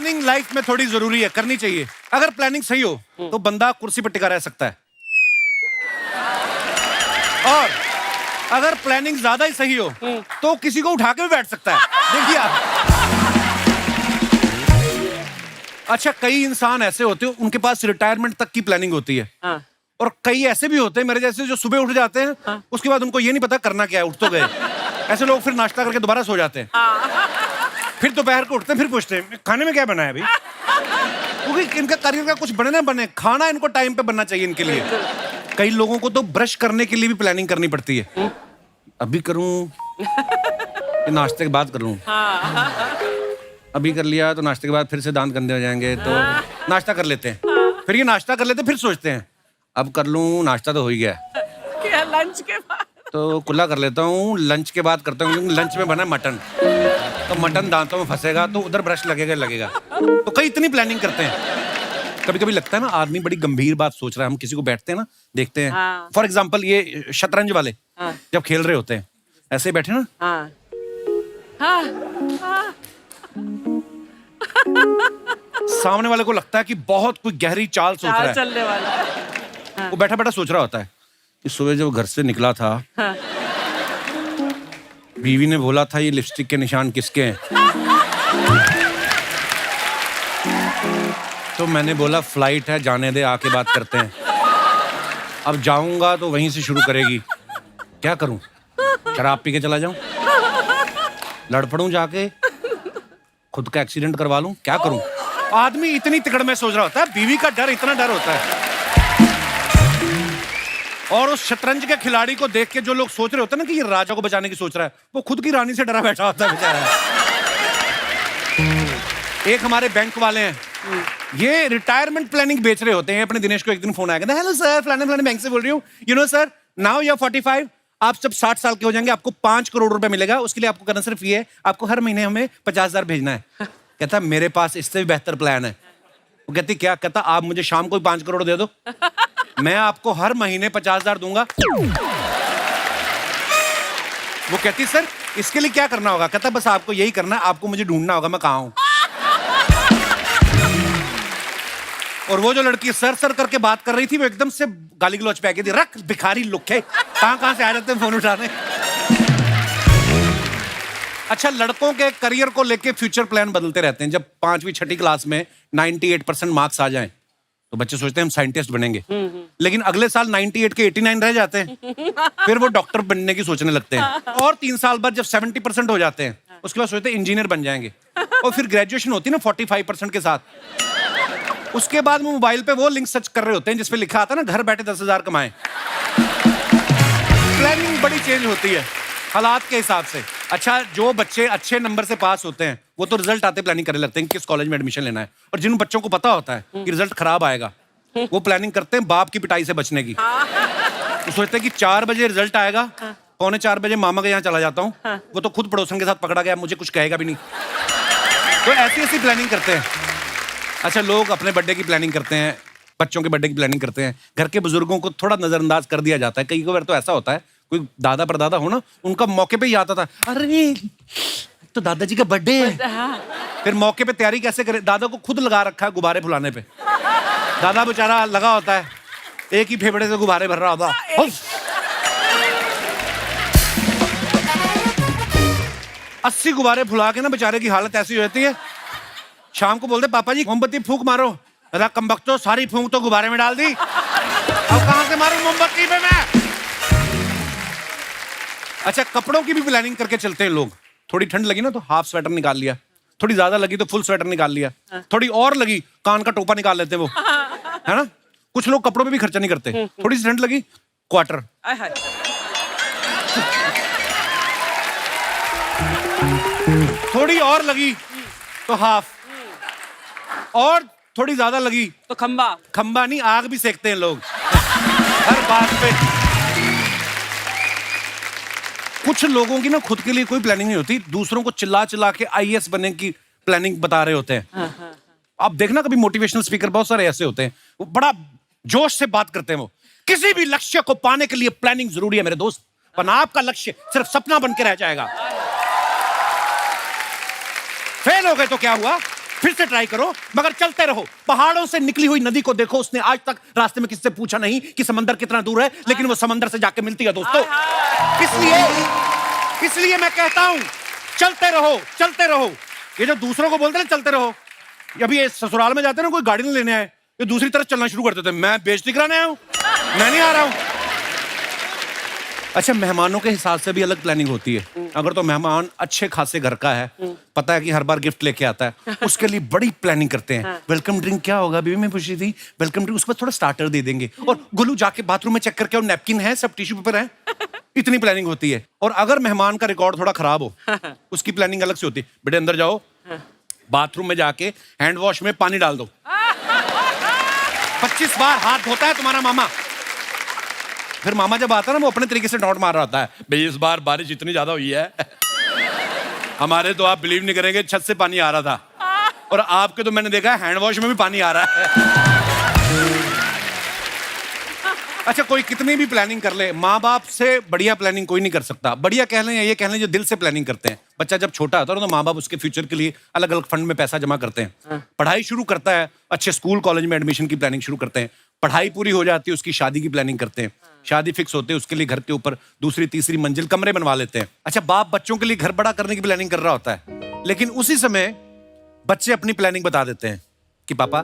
Planning life में थोड़ी जरूरी है, करनी चाहिए। अगर प्लानिंग सही हो तो बंदा कुर्सी पर टिका रह सकता है, और अगर प्लानिंग ज्यादा ही सही हो तो किसी को उठा के भी बैठ सकता है। देखिए आप, अच्छा कई इंसान ऐसे होते हैं उनके पास रिटायरमेंट तक की प्लानिंग होती है। हाँ। और कई ऐसे भी होते हैं मेरे जैसे जो सुबह उठ जाते हैं, हाँ। उसके बाद उनको ये नहीं पता करना क्या है, उठ तो गए। ऐसे लोग फिर नाश्ता करके दोबारा सो जाते हैं। फिर दोपहर को उठते हैं, फिर पूछते हैं खाने में क्या बना है अभी, क्योंकि इनका करियर का कुछ बने ना बने, खाना इनको टाइम पे बनना चाहिए इनके लिए। कई लोगों को तो ब्रश करने के लिए भी प्लानिंग करनी पड़ती है। अभी करूं कि नाश्ते के बाद कर लूं? अभी कर लिया तो नाश्ते के बाद फिर से दांत गंदे हो जाएंगे, तो नाश्ता कर लेते हैं। फिर ये नाश्ता कर लेते हैं, फिर सोचते हैं अब कर लूं, नाश्ता तो हो ही गया, क्या लंच के बाद तो कुल्ला कर लेता हूँ, लंच के बाद करता हूँ, क्योंकि लंच में बना है मटन, तो मटन दांतों में फंसेगा तो उधर ब्रश लगेगा। तो कई इतनी प्लानिंग करते हैं। कभी कभी लगता है ना आदमी बड़ी गंभीर बात सोच रहा है, हम किसी को बैठते हैं ना देखते हैं, हाँ। फॉर एग्जाम्पल ये शतरंज वाले, हाँ। जब खेल रहे होते हैं ऐसे बैठे ना, हाँ। हाँ। हाँ। सामने वाले को लगता है कि बहुत कोई गहरी चाल सोच रहा है, चलने वाला। वो बैठा बैठा सोच रहा होता है कि सुबह जब घर से निकला था, हाँ। बीवी ने बोला था ये लिपस्टिक के निशान किसके हैं, तो मैंने बोला फ्लाइट है, जाने दे, आके बात करते हैं। अब जाऊंगा तो वहीं से शुरू करेगी, क्या करूं, शराब पी के चला जाऊं, लड़ पड़ूं जाके, खुद का एक्सीडेंट करवा लूं, क्या करूं। आदमी इतनी तिकड़ में सोच रहा होता है, बीवी का डर, इतना डर होता है। और उस शतरंज के खिलाड़ी को देख के जो लोग सोच रहे होते हैं ना कि ये राजा को बचाने की सोच रहा है, वो खुद की रानी से डरा बैठा होता है बेचारा। एक हमारे बैंक वाले हैं, ये रिटायरमेंट प्लानिंग बेच रहे होते हैं। अपने दिनेश को एक दिन फोन आया, कहते हेलो सर, फलाने फलाने बैंक से बोल रही हूँ, you know sir, now you are 45, आप जब 60 साल के हो जाएंगे आपको 5 करोड़ रुपए मिलेगा, उसके लिए आपको करना सिर्फ ये है, आपको हर महीने हमें 50,000 भेजना है। कहता मेरे पास इससे भी बेहतर प्लान है। वो कहती क्या? कहता आप मुझे शाम को 5 करोड़ दे दो, मैं आपको हर महीने 50,000 दूंगा। वो कहती सर इसके लिए क्या करना होगा? कहता बस आपको यही करना है, आपको मुझे ढूंढना होगा मैं कहाँ हूं। और वो जो लड़की सर सर करके बात कर रही थी, वो एकदम से गाली गलौच पे आ गई थी, रख भिखारी लुक्के, कहां से आ जाते हैं फोन उठाने। अच्छा, लड़कों के करियर को लेके फ्यूचर प्लान बदलते रहते हैं। जब 5वीं 6ठी क्लास में 98% मार्क्स आ जाएं तो बच्चे सोचते हैं हम साइंटिस्ट बनेंगे, लेकिन अगले साल 98 के 89 रह जाते हैं, फिर वो डॉक्टर बनने की सोचने लगते हैं। और 3 साल बाद जब 70% हो जाते हैं, उसके बाद सोचते हैं इंजीनियर बन जाएंगे। और फिर ग्रेजुएशन होती है ना 45% के साथ, उसके बाद वो मोबाइल पे वो लिंक सर्च कर रहे होते हैं जिसपे लिखा आता है ना घर बैठे 10,000 कमाएं। प्लानिंग बड़ी चेंज होती है हालात के हिसाब से। अच्छा, जो बच्चे अच्छे नंबर से पास होते हैं वो तो रिजल्ट आते प्लानिंग करने लगते हैं किस कॉलेज में एडमिशन लेना है, और जिन बच्चों को पता होता है कि रिजल्ट खराब आएगा वो प्लानिंग करते हैं बाप की पिटाई से बचने की। तो सोचते हैं कि 4 बजे रिजल्ट आएगा, 3:45 बजे मामा के यहाँ चला जाता हूँ, वो तो खुद पड़ोसन के साथ पकड़ा गया, मुझे कुछ कहेगा भी नहीं। तो ऐसी ऐसी प्लानिंग करते हैं। अच्छा, लोग अपने बर्थडे की प्लानिंग करते हैं, बच्चों के बर्थडे की प्लानिंग करते हैं, घर के बुजुर्गों को थोड़ा नजरअंदाज कर दिया जाता है। कई बार तो ऐसा होता है कोई दादा परदादा हो ना, उनका मौके पे ही आता था, अरे तो दादाजी का बर्थडे है। फिर मौके पे तैयारी कैसे करे? दादा को खुद लगा रखा है गुब्बारे फुलाने पे, दादा बेचारा लगा होता है, एक ही फेफड़े से गुब्बारे भर रहा होता। 80 गुब्बारे फुला के ना बेचारे की हालत ऐसी हो जाती है, शाम को बोलते पापा जी मोमबत्ती फूंक मारो, अरे कमबख्तो सारी फूंक तो गुब्बारे में डाल दी, अब कहां से मारूं मोमबत्ती पे मैं। अच्छा, कपड़ों की भी प्लानिंग करके चलते हैं लोग। थोड़ी ठंड लगी ना तो हाफ स्वेटर निकाल लिया, थोड़ी ज्यादा लगी तो फुल स्वेटर निकाल लिया, थोड़ी और लगी कान का टोपा निकाल लेते वो, है ना। कुछ लोग कपड़ों पे भी खर्चा नहीं करते। थोड़ी सी ठंड लगी क्वार्टर, थोड़ी और लगी तो हाफ, और थोड़ी ज्यादा लगी तो खंबा। खंबा नहीं, आग भी सेकते हैं लोग हर बात पे। कुछ लोगों की ना खुद के लिए कोई प्लानिंग नहीं होती, दूसरों को चिल्ला चिल्ला के आईएएस बनने की प्लानिंग बता रहे होते हैं। आप देखना कभी मोटिवेशनल स्पीकर बहुत सारे ऐसे होते हैं, वो बड़ा जोश से बात करते हैं। वो किसी भी लक्ष्य को पाने के लिए प्लानिंग जरूरी है मेरे दोस्त, वरना आपका लक्ष्य सिर्फ सपना बन के रह जाएगा। फेल हो गए तो क्या हुआ, फिर से ट्राई करो, मगर चलते रहो। पहाड़ों से निकली हुई नदी को देखो, उसने आज तक रास्ते में किससे पूछा नहीं कि समंदर कितना दूर है, लेकिन वो समंदर से जाके मिलती है दोस्तों। इसलिए मैं कहता हूं, चलते रहो, चलते रहो। ये जो दूसरों को बोलते हैं चलते रहो, अभी ये ससुराल में जाते हैं ना, कोई गाड़ी नहीं लेने आए, ये दूसरी तरफ चलना शुरू कर देते हैं। मैं बेइज्जती कराने आया हूं, मैं नहीं आ रहा हूं। अच्छा, मेहमानों के हिसाब से भी अलग प्लानिंग होती है। अगर तो मेहमान अच्छे खासे घर का है, पता है कि हर बार गिफ्ट लेके आता है, उसके लिए बड़ी प्लानिंग करते हैं। वेलकम ड्रिंक क्या होगा, बीवी में पूछी थी, वेलकम ड्रिंक, उसके बाद थोड़ा स्टार्टर दे देंगे, और गुल्लू जाके बाथरूम में चेक करके और नैपकिन है, सब टिश्यू पेपर है। इतनी प्लानिंग होती है। और अगर मेहमान का रिकॉर्ड थोड़ा खराब हो, उसकी प्लानिंग अलग से होती है। बेटे अंदर जाओ, बाथरूम में जाके हैंड वॉश में पानी डाल दो, 25 बार हाथ धोता है तुम्हारा मामा। फिर मामा जब आता है ना, वो अपने तरीके से डॉट मार रहा होता है, भाई इस बार बारिश इतनी ज्यादा हुई है, हमारे तो आप बिलीव नहीं करेंगे, छत से पानी आ रहा था, और आपके तो मैंने देखा है हैंड वॉश में भी पानी आ रहा है। अच्छा, कोई कितनी भी प्लानिंग कर ले, माँ बाप से बढ़िया प्लानिंग कोई नहीं कर सकता। बढ़िया कह लें या ये कह लें, जो दिल से प्लानिंग करते हैं। बच्चा जब छोटा होता है तो माँ बाप उसके फ्यूचर के लिए अलग अलग फंड में पैसा जमा करते हैं, पढ़ाई शुरू करता है, अच्छे स्कूल कॉलेज में एडमिशन की प्लानिंग शुरू करते हैं, पढ़ाई पूरी हो जाती है, उसकी शादी की प्लानिंग करते हैं, शादी फिक्स होते हैं, उसके लिए घर के ऊपर दूसरी तीसरी मंजिल कमरे बनवा लेते हैं। अच्छा, बाप बच्चों के लिए घर बड़ा करने की प्लानिंग कर रहा होता है, लेकिन उसी समय बच्चे अपनी प्लानिंग बता देते हैं कि पापा,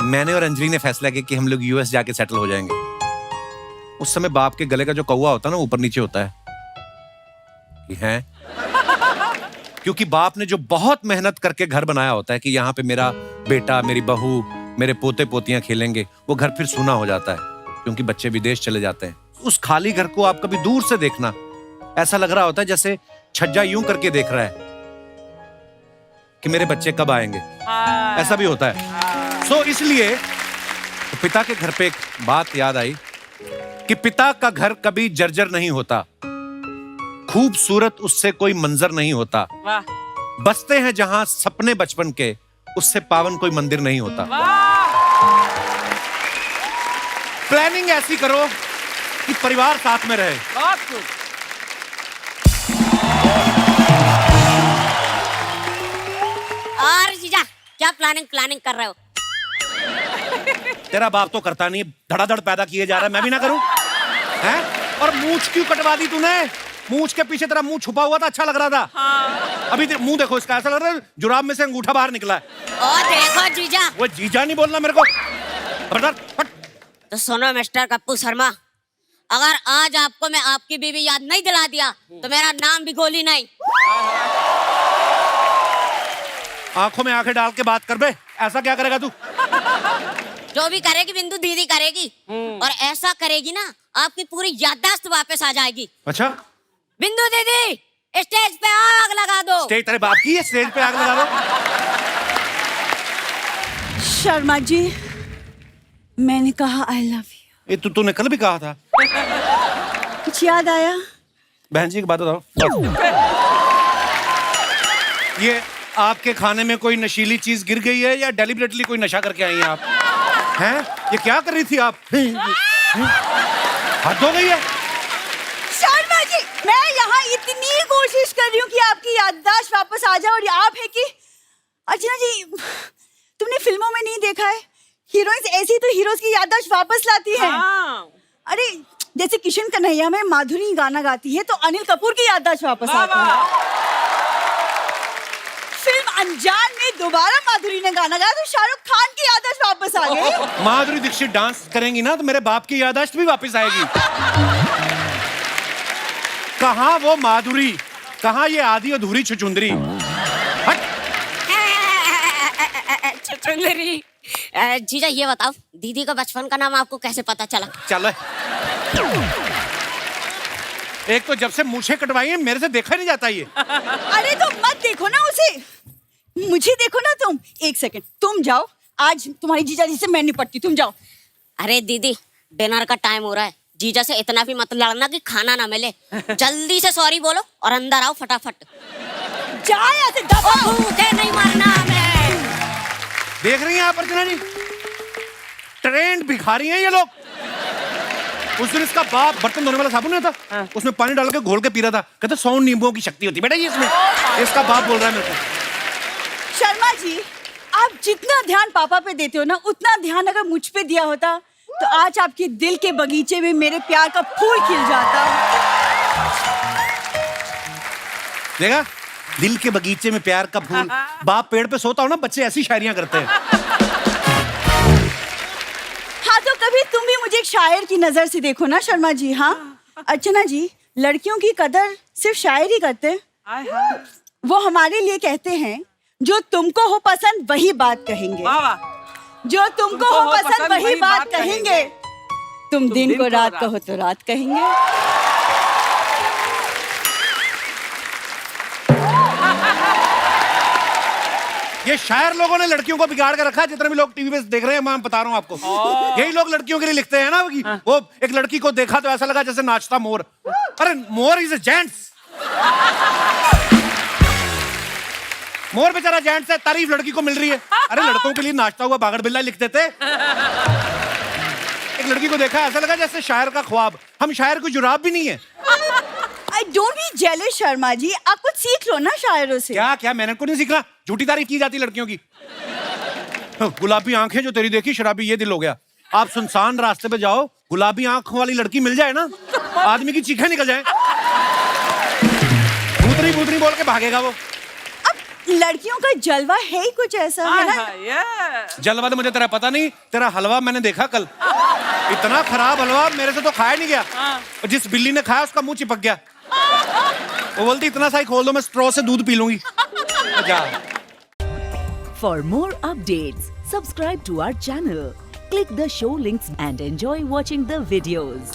मैंने और अंजलि ने फैसला किया कि हम लोग यूएस जाके सेटल हो जाएंगे। उस समय बाप के गले का जो कौवा होता है ना, ऊपर नीचे होता है कि हैं? क्योंकि बाप ने जो बहुत मेहनत करके घर बनाया होता है कि यहाँ पे मेरा बेटा, मेरी बहू, मेरे पोते पोतियां खेलेंगे, वो घर फिर सूना हो जाता है क्योंकि बच्चे विदेश चले जाते हैं। उस खाली घर को आप कभी दूर से देखना, ऐसा लग रहा होता है जैसे छज्जा यूं करके देख रहा है कि मेरे बच्चे कब आएंगे, ऐसा भी होता है। सो इसलिए तो पिता के घर पे एक बात याद आई कि पिता का घर कभी जर्जर नहीं होता, खूबसूरत उससे कोई मंजर नहीं होता, बसते हैं जहां सपने बचपन के, उससे पावन कोई मंदिर नहीं होता। प्लानिंग ऐसी करो कि परिवार साथ में रहे। बहुत कुछ। और जीजा, क्या प्लानिंग कर रहे हो? तेरा बाप तो करता नहीं, धड़ाधड़ पैदा किए जा रहा है, मैं भी ना करूं? हैं? और मूंछ क्यों कटवा दी तूने? मूंछ के पीछे तेरा मुंह छुपा हुआ था, अच्छा लग रहा था। हाँ। अभी मुंह देखो इसका, ऐसा लग रहा है जुराब में से अंगूठा बाहर निकला है। ओ देखो जीजा। वो जीजा नहीं बोलना मेरे को। हट। तो सुनो मिस्टर कप्पू शर्मा, अगर आज आपको मैं आपकी बीवी याद नहीं दिला दिया तो मेरा नाम भी गोली नहीं। आंखों में आंखें डाल के बात कर बे, ऐसा क्या करेगा तू? जो भी करेगी बिंदु दीदी करेगी, और ऐसा करेगी ना आपकी पूरी याददाश्त वापस आ जाएगी। अच्छा, बिंदु दीदी स्टेज पे आग लगा दो। स्टेज तेरे बाप की है, स्टेज पे आग लगा दो। शर्मा जी, मैंने कहा आई लव यू। ये तूने कल भी कहा था। कुछ याद आया? बहन जी की बात बताओ। ये आपके खाने में कोई नशीली चीज गिर गई है या डेलिबरेटली कोई नशा करके आई हैं आप? हैं? ये क्या कर रही थी आप? हद हो गई है। शर्मा जी, मैं यहाँ इतनी कोशिश कर रही हूँ कि आपकी याददाश्त वापस आ जाए, और आप है कि अर्चना जी, तुमने फिल्मों में नहीं देखा है, हीरोइंस ऐसी तो हीरोज की याददाश्त वापस लाती है। अरे जैसे किशन कन्हैया में माधुरी गाना गाती है तो अनिल कपूर की याददाश्त वापस आती है। फिल्म अनजान में दोबारा माधुरी ने गाना गाया तो शाहरुख खान की याददाश्त वापस आ गई। माधुरी दीक्षित डांस करेंगी ना तो मेरे बाप की याददाश्त भी वापस आएगी। कहाँ वो माधुरी, कहाँ ये आधी अधूरी छुचुंदरी। छुचुंदरी। जीजा ये बताओ, दीदी का बचपन का नाम आपको कैसे पता चला? चलो, एक तो जब से मूछें कटवाई है मेरे से देखा नहीं जाता ये। अरे तो मत देखो ना उसे, मुझे देखो ना तुम। एक सेकंड, तुम जाओ, आज तुम्हारी जीजा जी से मैं निपटती, तुम जाओ। अरे दीदी, डिनर का टाइम हो रहा है, जीजा से इतना भी मत लड़ना कि खाना ना मिले। जल्दी से सॉरी बोलो और अंदर आओ फटाफट। जा यहाँ से, दबाओ। भूखे नहीं मरना हमें। देख रही हैं आप अर्चना जी, ट्रेंड भिखारी हैं ये लोग। उस दिन इसका बाप बर्तन धोने वाला साबुन नहीं था, उसमें पानी डाल के घोल के पी रहा था, कहते 100 नींबुओं की शक्ति होती है बेटा ये इसमें। इसका बाप बोल रहा है मेरे को। शर्मा जी, आप जितना ध्यान पापा पे देते हो ना, उतना ध्यान अगर मुझ पे दिया होता तो आज आपके दिल के बगीचे में मेरे प्यार का फूल खिल जाता। देखा, दिल के बगीचे में प्यार का फूल। बाप पेड़ पे सोता हो ना, बच्चे ऐसी शायरियां करते हैं। हाँ, तो कभी तुम भी मुझे एक शायर की नजर से देखो ना शर्मा जी। हाँ अर्चना जी, लड़कियों की कदर सिर्फ शायर ही करते हैं। वो हमारे लिए कहते हैं, जो तुमको हो पसंद वही बात कहेंगे, जो तुमको हो पसंद वही बात कहेंगे, तुम दिन को रात कहो तो रात कहेंगे। ये शायर लोगों ने लड़कियों को बिगाड़ कर रखा है। जितने भी लोग टीवी पे देख रहे हैं, मैं बता रहा हूँ आपको, यही लोग लड़कियों के लिए लिखते हैं ना कि वो एक लड़की को देखा तो ऐसा लगा जैसे नाचता मोर। अरे मोर इज अ जेंट्स, मोर बेचारा जेंट्स है, तारीफ लड़की को मिल रही है। अरे लड़कों के लिए नाचता हुआ बागड़ बिल्ला लिख देते। एक लड़की को देखा, ऐसा लगा जैसे शायर का ख्वाब। हम शायर को जुराब भी नहीं है। I don't be jealous Sharma ji, आप कुछ सीख लो ना शायरों से। क्या क्या मैंने को नहीं सीखना, झूठी तारीफ की जाती लड़कियों की। गुलाबी आंखें जो तेरी देखी, शराबी ये दिल हो गया। आप सुनसान रास्ते पे जाओ, गुलाबी आंखों वाली लड़की मिल जाए ना, आदमी की चीखें निकल जाए। भूतनी भूतनी बोल के भागेगा वो। अब लड़कियों का जलवा है ही कुछ ऐसा, है ना? जलवा तो मुझे तेरा पता नहीं, तेरा हलवा मैंने देखा कल, इतना खराब हलवा मेरे से तो खाया नहीं गया। और जिस बिल्ली ने खाया उसका मुंह चिपक गया। वो बोलती इतना सा ही खोल दो, मैं स्ट्रॉ से दूध पी लूंगी। For more updates, subscribe to our channel, click the show links and enjoy watching the videos.